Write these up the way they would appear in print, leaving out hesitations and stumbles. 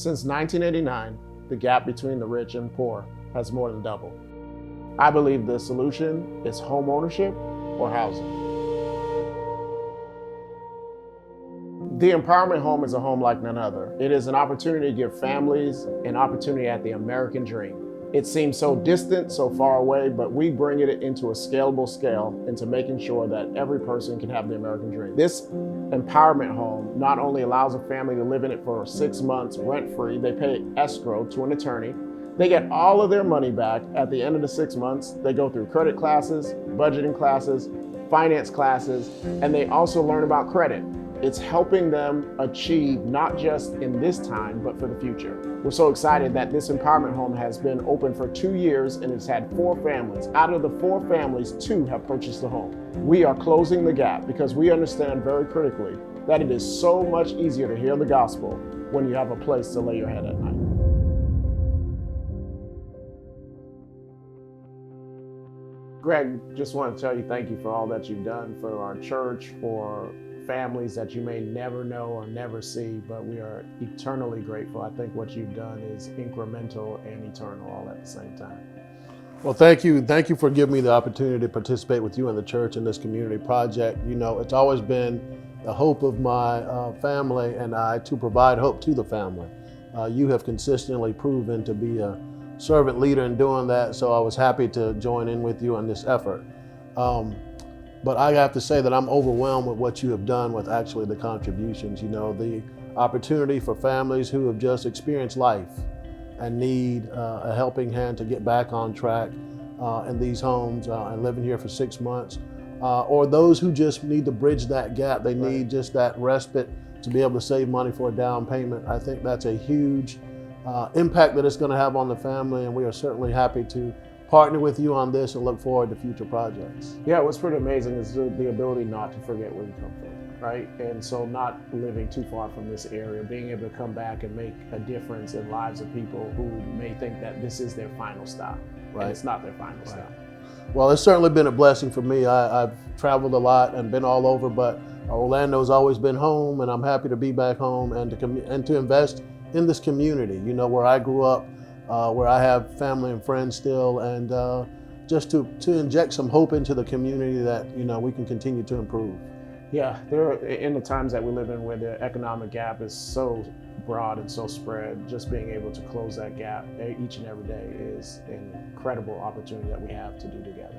Since 1989, the gap between the rich and poor has more than doubled. I believe the solution is home ownership or housing. The empowerment home is a home like none other. It is an opportunity to give families an opportunity at the American dream. It seems so distant, so far away, but we bring it into a scalable scale into making sure that every person can have the American dream. This empowerment home not only allows a family to live in it for 6 months rent-free, they pay escrow to an attorney, they get all of their money back at the end of the 6 months. They go through credit classes, budgeting classes, finance classes, and they also learn about credit. It's helping them achieve not just in this time, but for the future. We're so excited that this empowerment home has been open for 2 years and it's had 4 families. Out of the 4 families, 2 have purchased the home. We are closing the gap because we understand very critically that it is so much easier to hear the gospel when you have a place to lay your head at night. Greg, just want to tell you thank you for all that you've done for our church, for families that you may never know or never see, but we are eternally grateful. I think what you've done is incremental and eternal all at the same time. Well, thank you. Thank you for giving me the opportunity to participate with you in the church in this community project. You know, it's always been the hope of my family and I to provide hope to the family. You have consistently proven to be a servant leader in doing that, so I was happy to join in with you on this effort. But I have to say that I'm overwhelmed with what you have done with actually the contributions. You know, the opportunity for families who have just experienced life and need a helping hand to get back on track in these homes and living here for 6 months. Or those who just need to bridge that gap. They need just that respite to be able to save money for a down payment. I think that's a huge impact that it's going to have on the family, and we are certainly happy to partner with you on this and look forward to future projects. Yeah, what's pretty amazing is the ability not to forget where you come from, right? And so not living too far from this area, being able to come back and make a difference in lives of people who may think that this is their final stop, right? And it's not their final stop. Well, it's certainly been a blessing for me. I've traveled a lot and been all over, but Orlando's always been home, and I'm happy to be back home and to invest in this community, you know, where I grew up, where I have family and friends still, and just to inject some hope into the community that, you know, we can continue to improve. Yeah, in the times that we live in where the economic gap is so broad and so spread, just being able to close that gap each and every day is an incredible opportunity that we have to do together.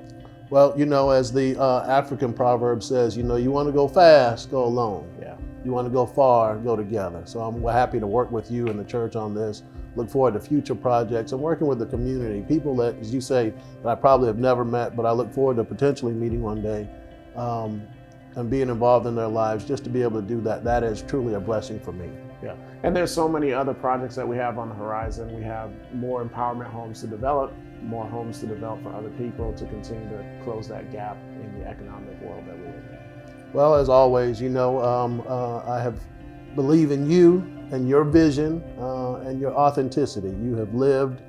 Well, you know, as the African proverb says, you know, you want to go fast, go alone. Yeah. You want to go far, go together. So I'm happy to work with you and the church on this. Look forward to future projects and working with the community, people that, as you say, that I probably have never met, but I look forward to potentially meeting one day and being involved in their lives. Just to be able to do that, that is truly a blessing for me. Yeah, and there's so many other projects that we have on the horizon. We have more empowerment homes to develop, more homes to develop for other people to continue to close that gap in the economic world that we live in. Well, as always, you know, I believe in you and your vision and your authenticity. You have lived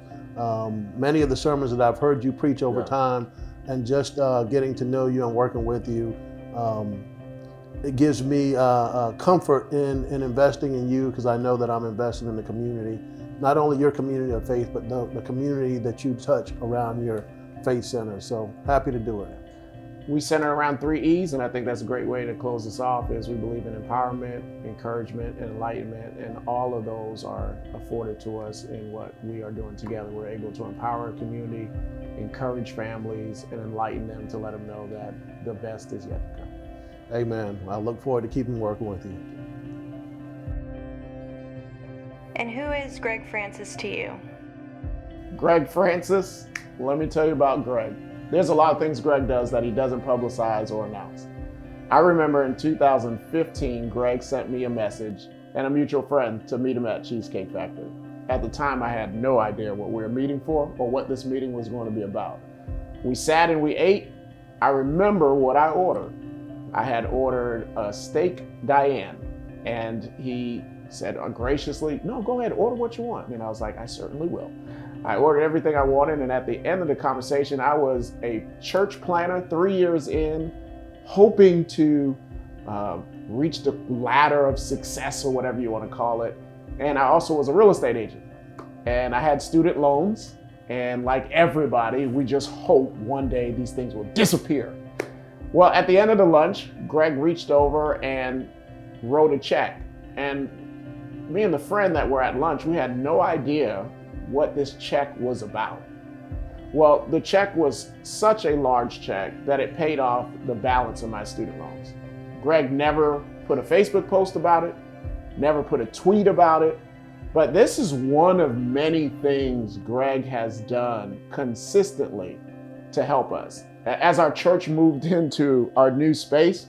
many of the sermons that I've heard you preach over time, and just getting to know you and working with you, it gives me comfort in investing in you, because I know that I'm investing in the community, not only your community of faith, but the community that you touch around your faith center. So happy to do it. We center around 3 E's, and I think that's a great way to close this off, is we believe in empowerment, encouragement, and enlightenment, and all of those are afforded to us in what we are doing together. We're able to empower our community, encourage families, and enlighten them to let them know that the best is yet to come. Amen. I look forward to keeping working with you. And who is Greg Francis to you? Greg Francis, let me tell you about Greg. There's a lot of things Greg does that he doesn't publicize or announce. I remember in 2015, Greg sent me a message and a mutual friend to meet him at Cheesecake Factory. At the time, I had no idea what we were meeting for or what this meeting was going to be about. We sat and we ate. I remember what I ordered. I had ordered a steak Diane, and he said graciously, "No, go ahead, order what you want." And I was like, "I certainly will." I ordered everything I wanted, and at the end of the conversation, I was a church planner 3 years in, hoping to reach the ladder of success, or whatever you want to call it. And I also was a real estate agent. And I had student loans. And like everybody, we just hope one day these things will disappear. Well, at the end of the lunch, Greg reached over and wrote a check. And me and the friend that were at lunch, we had no idea what this check was about. Well, the check was such a large check that it paid off the balance of my student loans. Greg never put a Facebook post about it, never put a tweet about it, but this is one of many things Greg has done consistently to help us. As our church moved into our new space,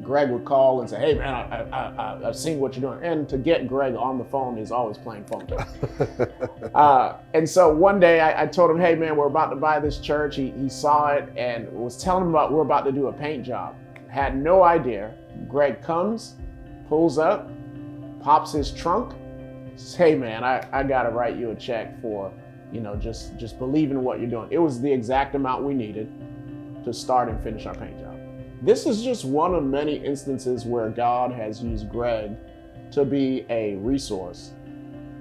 Greg would call and say, hey man, I've seen what you're doing. And to get Greg on the phone is always playing phone tag. And so one day I told him, hey man, we're about to buy this church. He saw it and was telling him about we're about to do a paint job. Had no idea. Greg comes, pulls up, pops his trunk, says, hey man, I gotta write you a check for, just believe in what you're doing. It was the exact amount we needed to start and finish our paint job. This is just one of many instances where God has used Greg to be a resource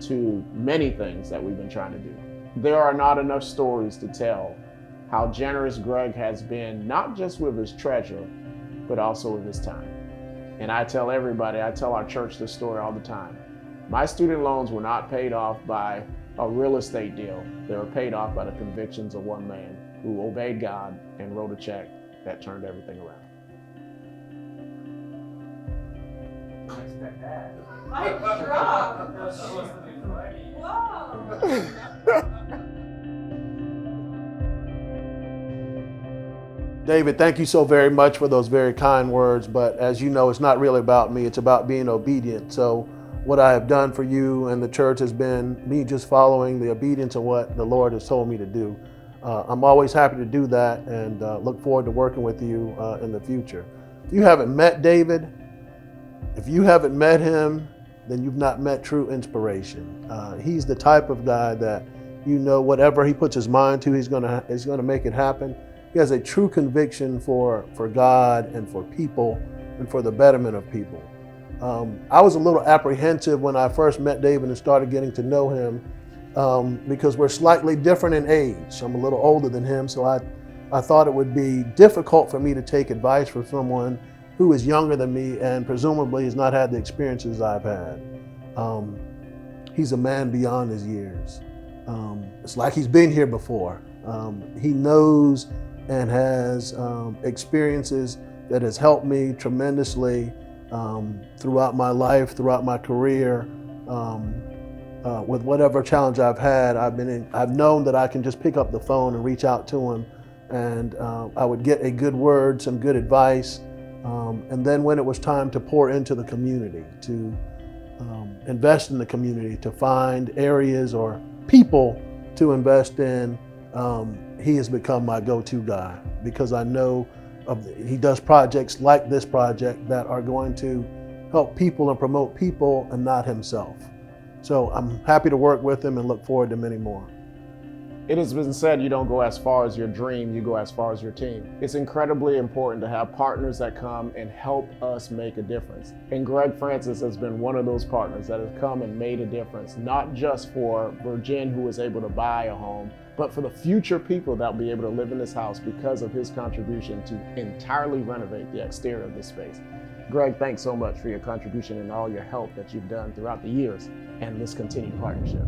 to many things that we've been trying to do. There are not enough stories to tell how generous Greg has been, not just with his treasure, but also with his time. And I tell everybody, I tell our church this story all the time. My student loans were not paid off by a real estate deal. They were paid off by the convictions of one man who obeyed God and wrote a check that turned everything around. Mic drop. Whoa. David, thank you so very much for those very kind words. But as you know, it's not really about me. It's about being obedient. So what I have done for you and the church has been me just following the obedience of what the Lord has told me to do. I'm always happy to do that and look forward to working with you in the future. If you haven't met David, if you haven't met him, then you've not met true inspiration. He's the type of guy that, whatever he puts his mind to, he's gonna make it happen. He has a true conviction for God and for people and for the betterment of people. I was a little apprehensive when I first met David and started getting to know him because we're slightly different in age. I'm a little older than him, so I thought it would be difficult for me to take advice from someone who is younger than me and presumably has not had the experiences I've had. He's a man beyond his years. It's like he's been here before. He knows and has experiences that has helped me tremendously throughout my life, throughout my career. With whatever challenge I've had, I've known that I can just pick up the phone and reach out to him, and I would get a good word, some good advice. And then when it was time to pour into the community, to invest in the community, to find areas or people to invest in, he has become my go-to guy because I know he does projects like this project that are going to help people and promote people and not himself. So I'm happy to work with him and look forward to many more. It has been said you don't go as far as your dream, you go as far as your team. It's incredibly important to have partners that come and help us make a difference. And Greg Francis has been one of those partners that have come and made a difference, not just for Virgin, who was able to buy a home, but for the future people that will be able to live in this house because of his contribution to entirely renovate the exterior of this space. Greg, thanks so much for your contribution and all your help that you've done throughout the years and this continued partnership.